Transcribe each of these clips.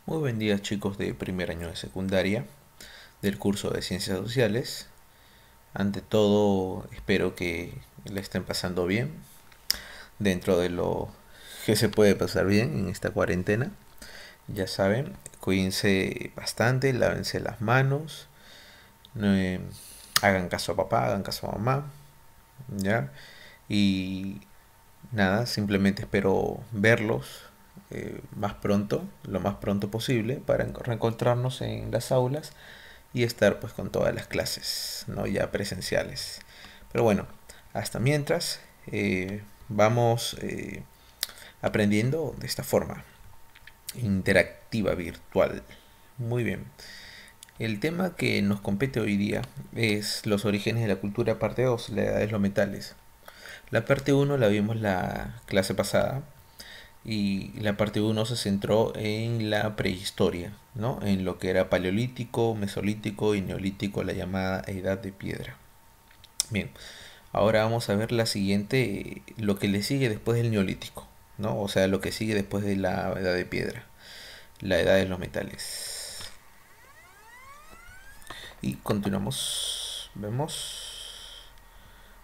Muy buen día, chicos de primer año de secundaria del curso de Ciencias Sociales. Ante todo, espero que la estén pasando bien dentro de lo que se puede pasar bien en esta cuarentena. Ya saben, cuídense bastante, lávense las manos, eh, hagan caso a papá, hagan caso a mamá, ¿ya? Y nada, simplemente espero verlos más pronto, lo más pronto posible, para reencontrarnos en las aulas y estar pues con todas las clases, ¿no? Ya presenciales. Pero bueno, hasta mientras vamos aprendiendo de esta forma, interactiva, virtual. Muy bien. El tema que nos compete hoy día es los orígenes de la cultura, parte 2, la edad de los metales. La parte uno la vimos la clase pasada y la parte uno se centró en la prehistoria, ¿no? En lo que era paleolítico, mesolítico y neolítico, la llamada edad de piedra. Bien, ahora vamos a ver la siguiente, lo que le sigue después del neolítico, ¿no? O sea, lo que sigue después de la edad de piedra, la edad de los metales. Y continuamos, vemos,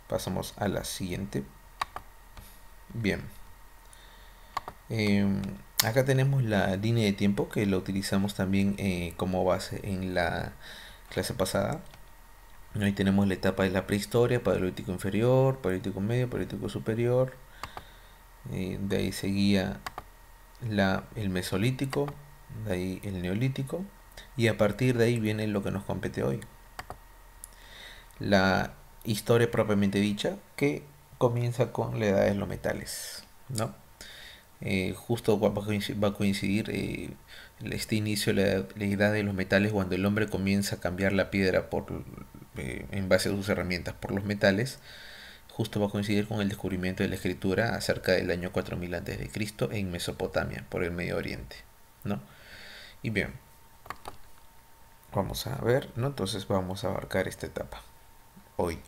pasamos a la siguiente. Bien, eh, acá tenemos la línea de tiempo que la utilizamos también como base en la clase pasada. Ahí tenemos la etapa de la prehistoria, paleolítico inferior, paleolítico medio, paleolítico superior. De ahí seguía el mesolítico, de ahí el neolítico. Y a partir de ahí viene lo que nos compete hoy. La historia propiamente dicha, que comienza con la edad de los metales, ¿no? Justo va a coincidir este inicio de la edad de los metales cuando el hombre comienza a cambiar la piedra en base a sus herramientas por los metales. Justo va a coincidir con el descubrimiento de la escritura acerca del año 4000 a.C. en Mesopotamia, por el Medio Oriente, ¿no? Y bien, vamos a ver, ¿no? Entonces vamos a abarcar esta etapa. Hoy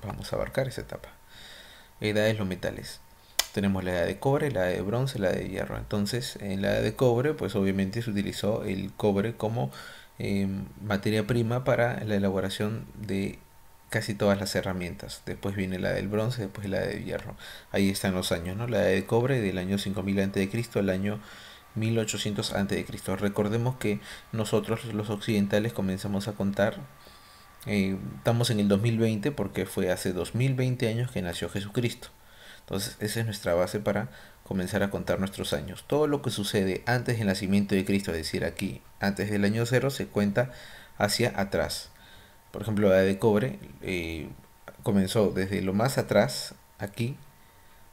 vamos a abarcar esta etapa. Edades de los metales. Tenemos la edad de cobre, la edad de bronce, la edad de hierro. Entonces, en la edad de cobre, pues obviamente se utilizó el cobre como materia prima para la elaboración de casi todas las herramientas. Después viene la del bronce, después la de hierro. Ahí están los años, ¿no? La edad de cobre del año 5000 a.C. al año 1800 a.C. Recordemos que nosotros los occidentales comenzamos a contar, estamos en el 2020 porque fue hace 2020 años que nació Jesucristo. Entonces esa es nuestra base para comenzar a contar nuestros años. Todo lo que sucede antes del nacimiento de Cristo, es decir, aquí, antes del año cero, se cuenta hacia atrás. Por ejemplo, la edad de cobre comenzó desde lo más atrás, aquí,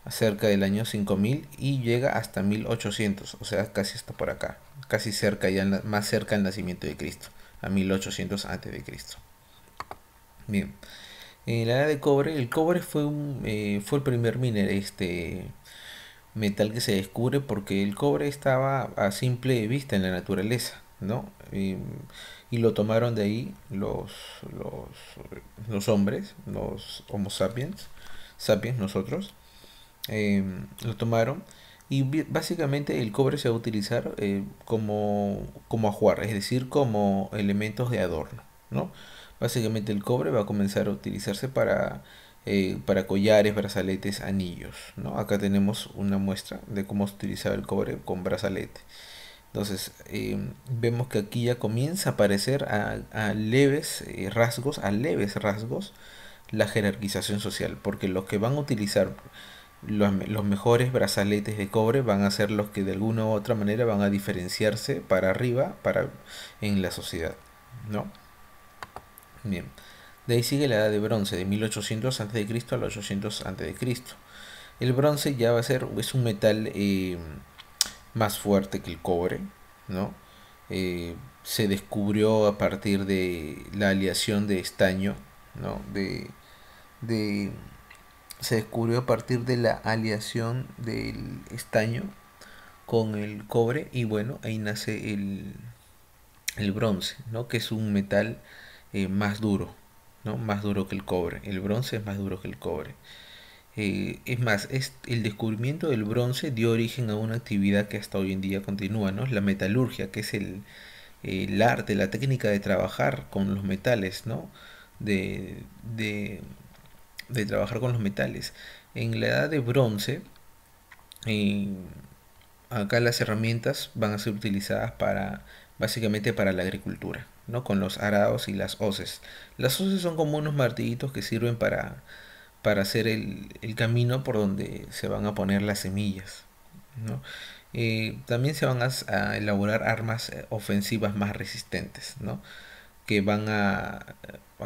cerca del año 5000 y llega hasta 1800, o sea, casi hasta por acá, casi cerca, ya más cerca del nacimiento de Cristo, a 1800 antes de Cristo. Bien, la edad de cobre, el cobre fue el primer metal que se descubre porque el cobre estaba a simple vista en la naturaleza, ¿no? Y lo tomaron de ahí los hombres, los Homo sapiens nosotros, lo tomaron y básicamente el cobre se va a utilizar como ajuar, es decir, como elementos de adorno, ¿no? Básicamente el cobre va a comenzar a utilizarse para collares, brazaletes, anillos, ¿no? Acá tenemos una muestra de cómo se utilizaba el cobre con brazalete. Entonces, vemos que aquí ya comienza a aparecer a leves leves rasgos, la jerarquización social, porque los que van a utilizar los mejores brazaletes de cobre van a ser los que de alguna u otra manera van a diferenciarse para arriba en la sociedad, ¿no? Bien. De ahí sigue la edad de bronce, de 1800 a.C. al 800 a.C. El bronce ya va a ser, es un metal más fuerte que el cobre, ¿no? Se descubrió a partir de la aleación de estaño, ¿no? De, se descubrió a partir de la aleación del estaño con el cobre y bueno, ahí nace el bronce, ¿no? Que es un metal más duro, ¿no? Más duro que el cobre. El bronce es más duro que el cobre. Es más, el descubrimiento del bronce dio origen a una actividad que hasta hoy en día continúa, ¿no? La metalurgia, que es el arte, la técnica de trabajar con los metales, ¿no? De, de, de trabajar con los metales. En la edad de bronce, eh, acá las herramientas van a ser utilizadas básicamente para la agricultura, ¿no? Con los arados y las hoces. Las hoces son como unos martillitos que sirven para hacer el camino por donde se van a poner las semillas, ¿no? También se van a elaborar armas ofensivas más resistentes, ¿no? Que van a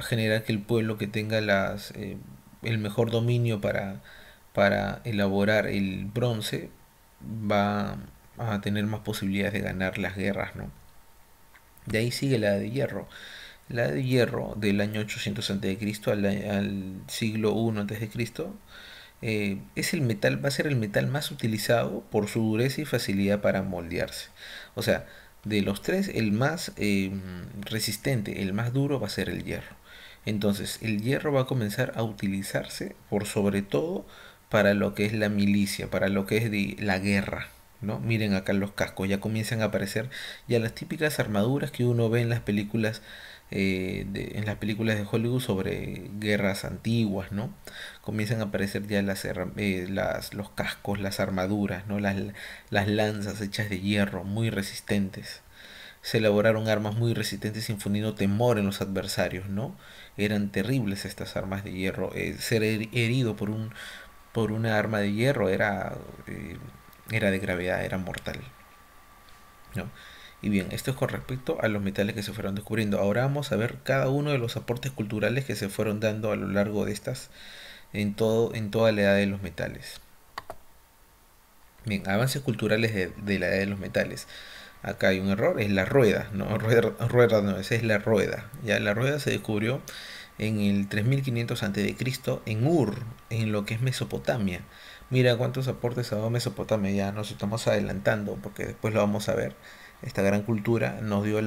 generar que el pueblo que tenga el mejor dominio para elaborar el bronce va a tener más posibilidades de ganar las guerras, ¿no? De ahí sigue la Edad de Hierro. La Edad de Hierro del año 800 a.C. Al siglo I a.C. Es el metal, va a ser el metal más utilizado por su dureza y facilidad para moldearse. O sea, de los tres, el más resistente, el más duro va a ser el hierro. Entonces, el hierro va a comenzar a utilizarse por sobre todo para lo que es la milicia, para lo que es la guerra, ¿no? Miren acá los cascos, ya comienzan a aparecer ya las típicas armaduras que uno ve en las películas de Hollywood sobre guerras antiguas, ¿no? Comienzan a aparecer ya los cascos, las armaduras, ¿no? Las lanzas hechas de hierro, muy resistentes. Se elaboraron armas muy resistentes infundiendo temor en los adversarios, ¿no? Eran terribles estas armas de hierro. Ser herido por una arma de hierro era de gravedad, era mortal, ¿no? Y bien, esto es con respecto a los metales que se fueron descubriendo. Ahora vamos a ver cada uno de los aportes culturales que se fueron dando a lo largo de en toda la edad de los metales. Bien, avances culturales de la edad de los metales. Acá hay un error, es la rueda, no, rueda no, esa es la rueda. Ya la rueda se descubrió en el 3500 a.C. en Ur, en lo que es Mesopotamia. Mira cuántos aportes ha dado Mesopotamia, ya nos estamos adelantando porque después lo vamos a ver. Esta gran cultura nos dio el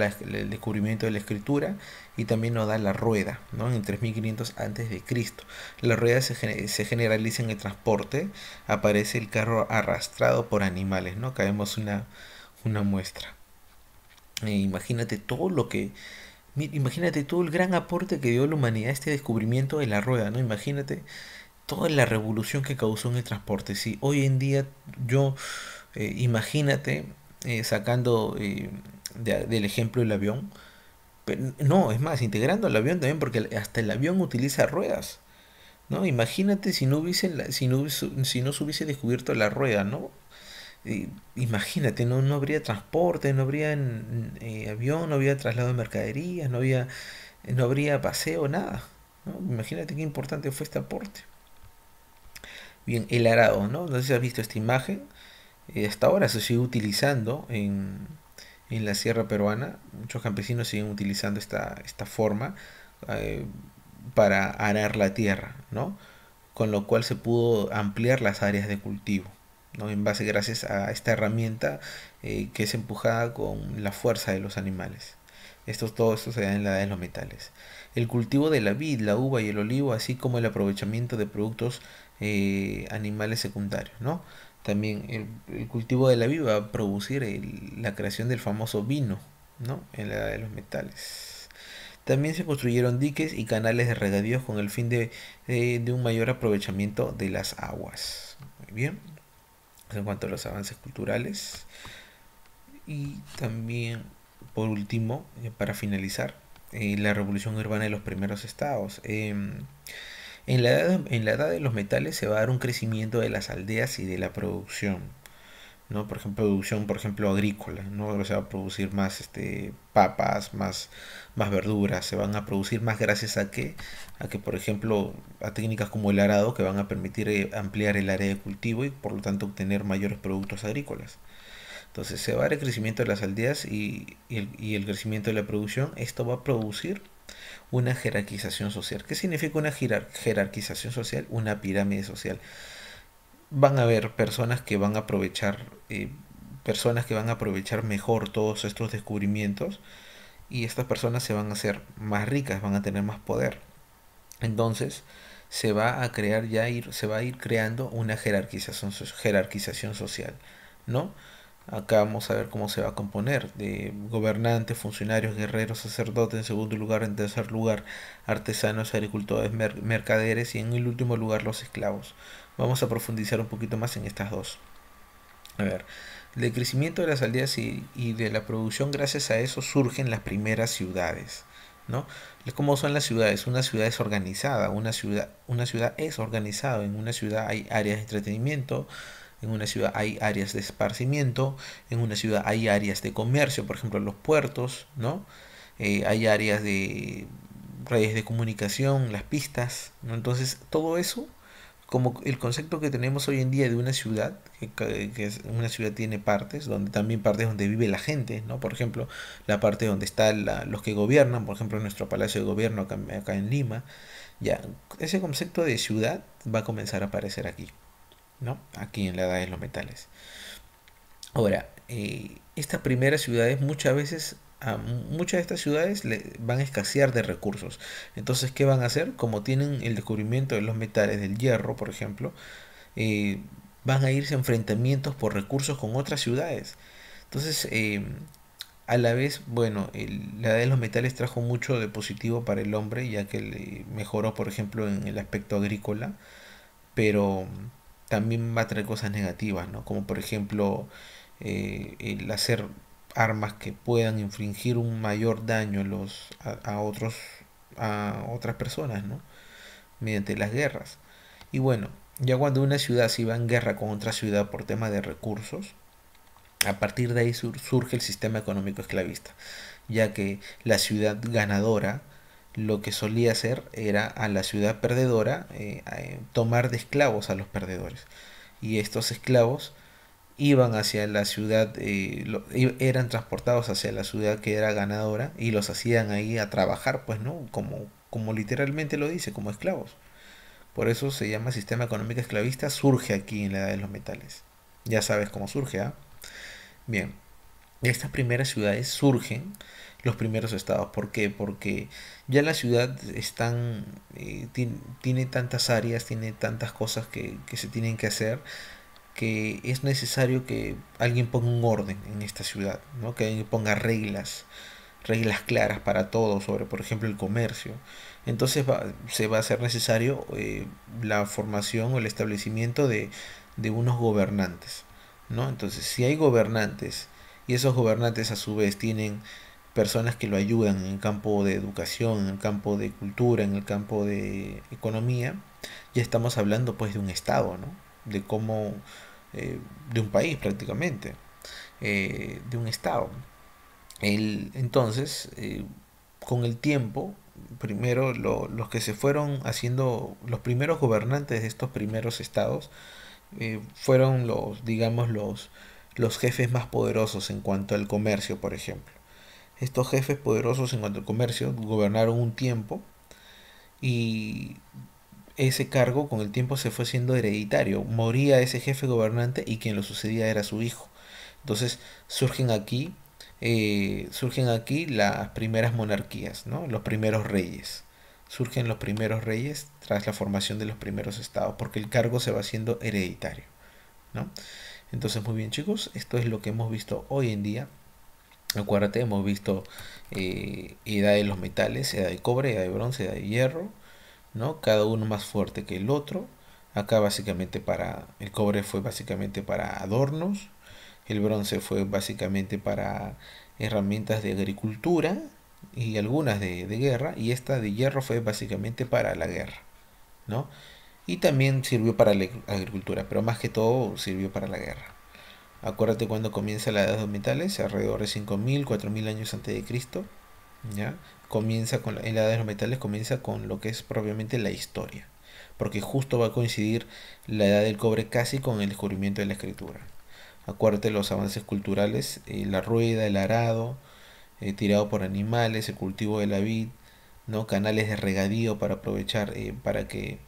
descubrimiento de la escritura y también nos da la rueda, ¿no? En el 3500 a.C. La rueda se generaliza en el transporte, aparece el carro arrastrado por animales, ¿no? Acá vemos una muestra. Imagínate todo imagínate todo el gran aporte que dio la humanidad a este descubrimiento de la rueda, ¿no? Imagínate toda la revolución que causó en el transporte. Si hoy en día imagínate sacando del ejemplo el avión, pero, no, es más, integrando el avión también, porque hasta el avión utiliza ruedas, ¿no? Imagínate si no si no se hubiese descubierto la rueda, ¿no? Imagínate, no habría transporte, no habría avión, no habría traslado de mercaderías, no habría paseo, nada, ¿no? Imagínate qué importante fue este aporte. Bien, el arado, ¿no? No sé si has visto esta imagen. Hasta ahora se sigue utilizando en la sierra peruana. Muchos campesinos siguen utilizando esta forma eh, para arar la tierra, ¿no? Con lo cual se pudo ampliar las áreas de cultivo, ¿no? En base gracias a esta herramienta que es empujada con la fuerza de los animales. Todo esto se da en la edad de los metales. El cultivo de la vid, la uva y el olivo, así como el aprovechamiento de productos animales secundarios, ¿no? También el cultivo de la vid va a producir la creación del famoso vino, ¿no? En la edad de los metales. También se construyeron diques y canales de regadíos con el fin de un mayor aprovechamiento de las aguas. Muy bien, en cuanto a los avances culturales. Y también, por último, para finalizar, la revolución urbana de los primeros estados. En la edad de los metales se va a dar un crecimiento de las aldeas y de la producción, ¿no? Por ejemplo, producción, por ejemplo, agrícola, ¿no? Se va a producir más papas, más verduras, se van a producir más gracias a que, por ejemplo, a técnicas como el arado que van a permitir ampliar el área de cultivo y por lo tanto obtener mayores productos agrícolas. Entonces se va a dar el crecimiento de las aldeas y el crecimiento de la producción. Esto va a producir una jerarquización social. ¿Qué significa una jerarquización social? Una pirámide social. Van a haber personas que van a aprovechar mejor todos estos descubrimientos y estas personas se van a hacer más ricas, van a tener más poder. Entonces se va a crear se va a ir creando una jerarquización social, ¿no? Acá vamos a ver cómo se va a componer de gobernantes, funcionarios, guerreros, sacerdotes en segundo lugar, en tercer lugar artesanos, agricultores, mercaderes y en el último lugar los esclavos. Vamos a profundizar un poquito más en estas dos. A ver, del crecimiento de las aldeas y de la producción, gracias a eso surgen las primeras ciudades, ¿no? ¿Cómo son las ciudades? Una ciudad es organizada, una ciudad es organizada. En una ciudad hay áreas de entretenimiento, en una ciudad hay áreas de esparcimiento, en una ciudad hay áreas de comercio, por ejemplo los puertos, ¿no? Hay áreas de redes de comunicación, las pistas, ¿no? Entonces todo eso, como el concepto que tenemos hoy en día de una ciudad, una ciudad tiene partes, donde también partes donde vive la gente, ¿no? Por ejemplo, la parte donde están los que gobiernan, por ejemplo, nuestro Palacio de Gobierno acá en Lima, ya, ese concepto de ciudad va a comenzar a aparecer aquí, ¿no? Aquí en la Edad de los Metales. Ahora, estas primeras ciudades muchas veces, muchas de estas ciudades van a escasear de recursos. Entonces, ¿qué van a hacer? Como tienen el descubrimiento de los metales, del hierro, por ejemplo, eh, van a irse a enfrentamientos por recursos con otras ciudades. Entonces, a la vez, bueno, la edad de los metales trajo mucho de positivo para el hombre, ya que le mejoró, por ejemplo, en el aspecto agrícola, pero también va a traer cosas negativas, ¿no? Como por ejemplo el hacer armas que puedan infligir un mayor daño a otras personas, ¿no? Mediante las guerras. Y bueno, ya cuando una ciudad se va en guerra con otra ciudad por tema de recursos, a partir de ahí surge el sistema económico esclavista, ya que la ciudad ganadora lo que solía hacer era a la ciudad perdedora tomar de esclavos a los perdedores. Y estos esclavos iban hacia la ciudad, eran transportados hacia la ciudad que era ganadora y los hacían ahí a trabajar, pues, ¿no? Como literalmente lo dice, como esclavos. Por eso se llama sistema económico esclavista, surge aquí en la Edad de los Metales. Ya sabes cómo surge, ¿ah? Bien, de estas primeras ciudades surgen los primeros estados. ¿Por qué? Porque ya la ciudad tiene tantas áreas, tiene tantas cosas que se tienen que hacer, que es necesario que alguien ponga un orden en esta ciudad, ¿no? Que alguien ponga reglas claras para todo sobre, por ejemplo, el comercio. Entonces se va a hacer necesario la formación o el establecimiento de unos gobernantes, ¿no? Entonces, si hay gobernantes y esos gobernantes a su vez tienen personas que lo ayudan en el campo de educación, en el campo de cultura, en el campo de economía, ya estamos hablando pues de un estado, ¿no? De cómo, de un país prácticamente, de un estado. Entonces, con el tiempo, primero los que se fueron haciendo, los primeros gobernantes de estos primeros estados, fueron digamos, los jefes más poderosos en cuanto al comercio, por ejemplo. Estos jefes poderosos en cuanto al comercio gobernaron un tiempo y ese cargo con el tiempo se fue siendo hereditario. Moría ese jefe gobernante y quien lo sucedía era su hijo. Entonces surgen aquí las primeras monarquías, ¿no? Los primeros reyes. Surgen los primeros reyes tras la formación de los primeros estados, porque el cargo se va haciendo hereditario, ¿no? Entonces, muy bien, chicos, esto es lo que hemos visto hoy en día. Acuérdate, hemos visto edad de los metales, edad de cobre, edad de bronce, edad de hierro, ¿no? Cada uno más fuerte que el otro. Acá básicamente el cobre fue básicamente para adornos, el bronce fue básicamente para herramientas de agricultura y algunas de guerra, y esta de hierro fue básicamente para la guerra, ¿no? Y también sirvió para la agricultura, pero más que todo sirvió para la guerra. Acuérdate cuando comienza la edad de los metales, alrededor de 5000 4000 años antes de Cristo, ¿ya? En la edad de los metales comienza con lo que es propiamente la historia, porque justo va a coincidir la edad del cobre casi con el descubrimiento de la escritura. Acuérdate los avances culturales, la rueda, el arado, tirado por animales, el cultivo de la vid, ¿no? Canales de regadío para aprovechar, para que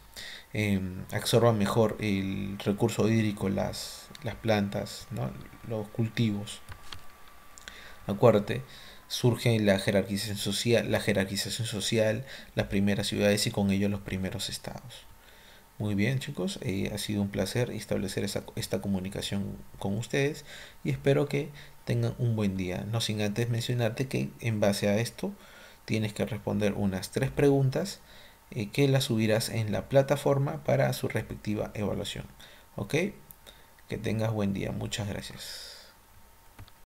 absorban mejor el recurso hídrico, las plantas, ¿no? Los cultivos. Acuérdate, surge la jerarquización social, las primeras ciudades y con ello los primeros estados. Muy bien, chicos, ha sido un placer establecer esta comunicación con ustedes y espero que tengan un buen día. No sin antes mencionarte que en base a esto tienes que responder unas 3 preguntas que las subirás en la plataforma para su respectiva evaluación. ¿Ok? Que tengas buen día. Muchas gracias.